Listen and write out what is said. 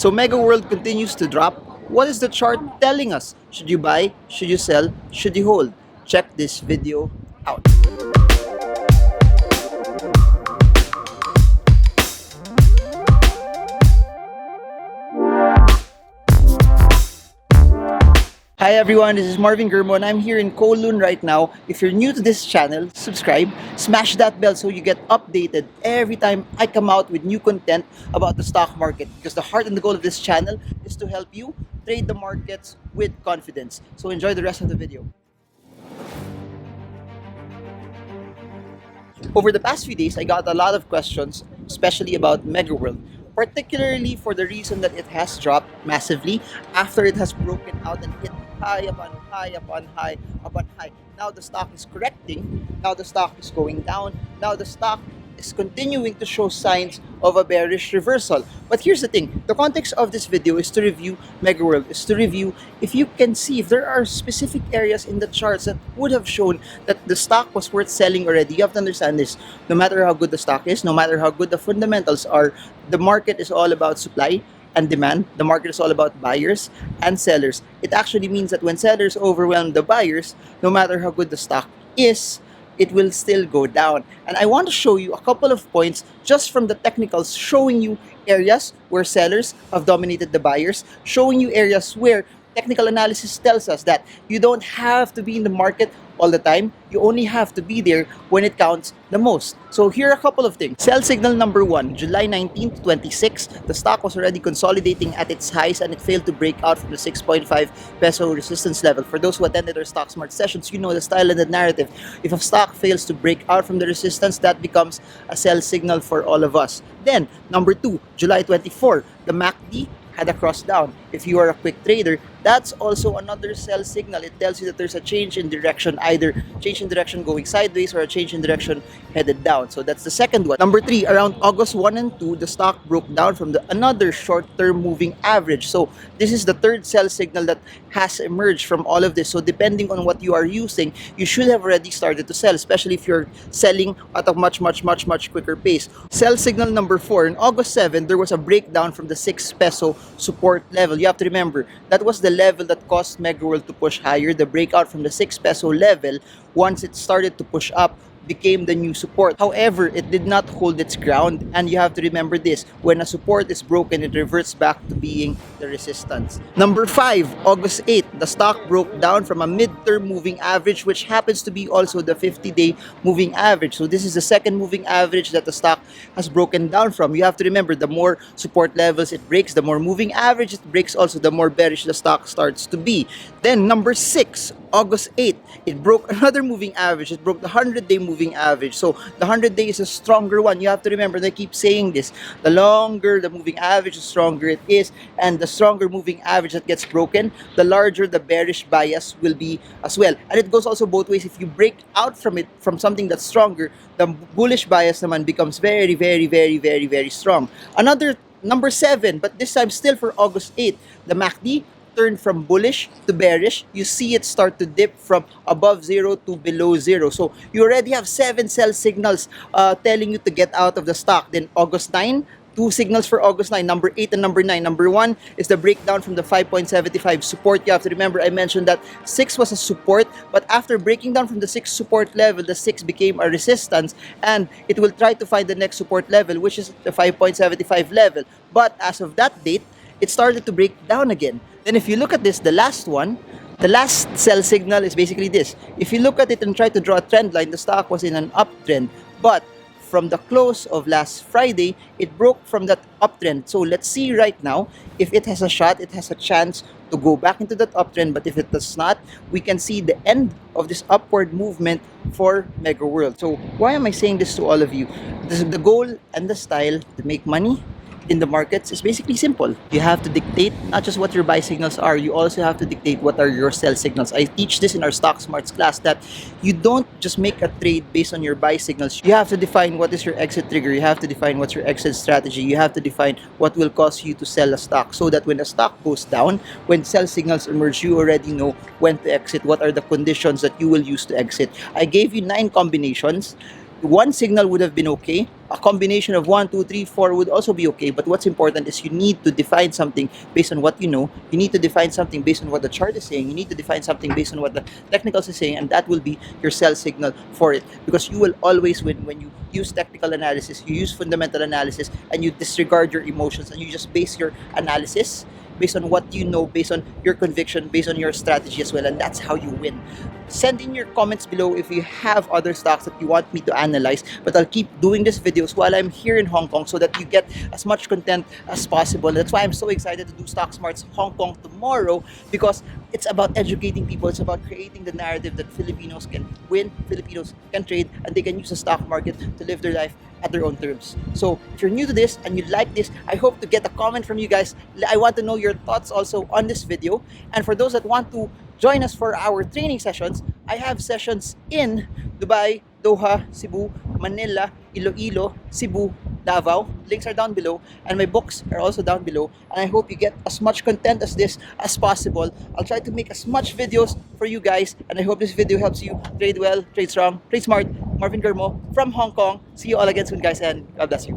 So Mega World continues to drop. What is the chart telling us? Should you buy? Should you sell? Should you hold? Check this video out. Hi everyone, this is Marvin Germo and I'm here in Kowloon right now. If you're new to this channel, subscribe, smash that bell so you get updated every time I come out with new content about the stock market, because the heart and the goal of this channel is to help you trade the markets with confidence. So enjoy the rest of the video. Over the past few days, I got a lot of questions, especially about Megaworld, particularly for the reason that it has dropped massively after it has broken out and hit high upon high upon high upon high. Now the stock is correcting, now the stock is going down, now the stock is continuing to show signs of a bearish reversal. But here's the thing, the context of this video is to review Megaworld, is to review if you can see if there are specific areas in the charts that would have shown that the stock was worth selling already. You have to understand this, no matter how good the stock is, no matter how good the fundamentals are, the market is all about supply and demand. The market is all about buyers and sellers. It actually means that when sellers overwhelm the buyers, no matter how good the stock is, it will still go down. And I want to show you a couple of points just from the technicals, showing you areas where sellers have dominated the buyers, showing you areas where technical analysis tells us that you don't have to be in the market all the time. You only have to be there when it counts the most. So here are a couple of things. Sell signal number 1, July 19th, 26. The stock was already consolidating at its highs and it failed to break out from the 6.5 peso resistance level. For those who attended our Stock Smart sessions, you know the style and the narrative. If a stock fails to break out from the resistance, that becomes a sell signal for all of us. Then, number 2, July 24, the MACD had a cross down. If you are a quick trader, that's also another sell signal. It tells you that there's a change in direction, either change in direction going sideways or a change in direction headed down. So that's the second one. Number 3, around August 1 and 2, the stock broke down from another short-term moving average. So this is the third sell signal that has emerged from all of this. So depending on what you are using, you should have already started to sell, especially if you're selling at a much quicker pace. Sell signal number 4, in August 7, there was a breakdown from the 6 peso support level. You have to remember, that was the level that caused Megaworld to push higher. The breakout from the 6 peso level, once it started to push up, became the new support. However, it did not hold its ground, and you have to remember this, when a support is broken, it reverts back to being the resistance. Number 5, August 8, the stock broke down from a mid-term moving average, which happens to be also the 50-day moving average. So this is the second moving average that the stock has broken down from. You have to remember, the more support levels it breaks, the more moving average it breaks, also the more bearish the stock starts to be. Then number 6, August 8, it broke another moving average. It broke the 100-day moving average. So the 100-day is a stronger one. You have to remember, they keep saying this. The longer the moving average, the stronger it is. And the stronger moving average that gets broken, the larger the bearish bias will be as well. And it goes also both ways. If you break out from it, from something that's stronger, the bullish bias naman becomes very strong. Another number 7, but this time still for August 8, the MACD turned from bullish to bearish. You see it start to dip from above 0 to below 0. So you already have 7 sell signals telling you to get out of the stock. Then August 9, 2 signals for August 9, number 8 and number 9. Number 1 is the breakdown from the 5.75 support. You have to remember, I mentioned that 6 was a support, but after breaking down from the 6 support level, the 6 became a resistance, and it will try to find the next support level, which is the 5.75 level. But as of that date, it started to break down again. Then if you look at this, the last one, the last sell signal is basically this. If you look at it and try to draw a trend line, the stock was in an uptrend. But from the close of last Friday, it broke from that uptrend. So let's see right now if it has a shot, it has a chance to go back into that uptrend. But if it does not, we can see the end of this upward movement for Megaworld. So why am I saying this to all of you? The goal and the style to make money in the markets is basically simple. You have to dictate not just what your buy signals are, you also have to dictate what are your sell signals. I teach this in our Stock Smarts class, that you don't just make a trade based on your buy signals. You have to define what is your exit trigger. You have to define what's your exit strategy. You have to define what will cause you to sell a stock, so that when a stock goes down, when sell signals emerge, you already know when to exit, what are the conditions that you will use to exit. I gave you 9 combinations. one signal would have been okay. A combination of 1, 2, 3, 4 would also be okay. But what's important is you need to define something based on what you know. You need to define something based on what the chart is saying. You need to define something based on what the technicals is saying, and that will be your sell signal for it. Because you will always win when you use technical analysis, you use fundamental analysis, and you disregard your emotions, and you just base your analysis based on what you know, based on your conviction, based on your strategy as well, and that's how you win. Send in your comments below if you have other stocks that you want me to analyze, but I'll keep doing these videos while I'm here in Hong Kong so that you get as much content as possible. That's why I'm so excited to do Stock Smart's Hong Kong tomorrow, because it's about educating people. It's about creating the narrative that Filipinos can win, Filipinos can trade, and they can use the stock market to live their life at their own terms. So if you're new to this and you like this, I hope to get a comment from you guys. I want to know your thoughts also on this video. And for those that want to join us for our training sessions, I have sessions in Dubai, Doha, Cebu, Manila, Iloilo, Cebu, Davao. Links are down below, and my books are also down below. And I hope you get as much content as this as possible. I'll try to make as much videos for you guys, and I hope this video helps you trade well, trade strong, trade smart. Marvin Garmo from Hong Kong. See you all again soon, guys, and God bless you.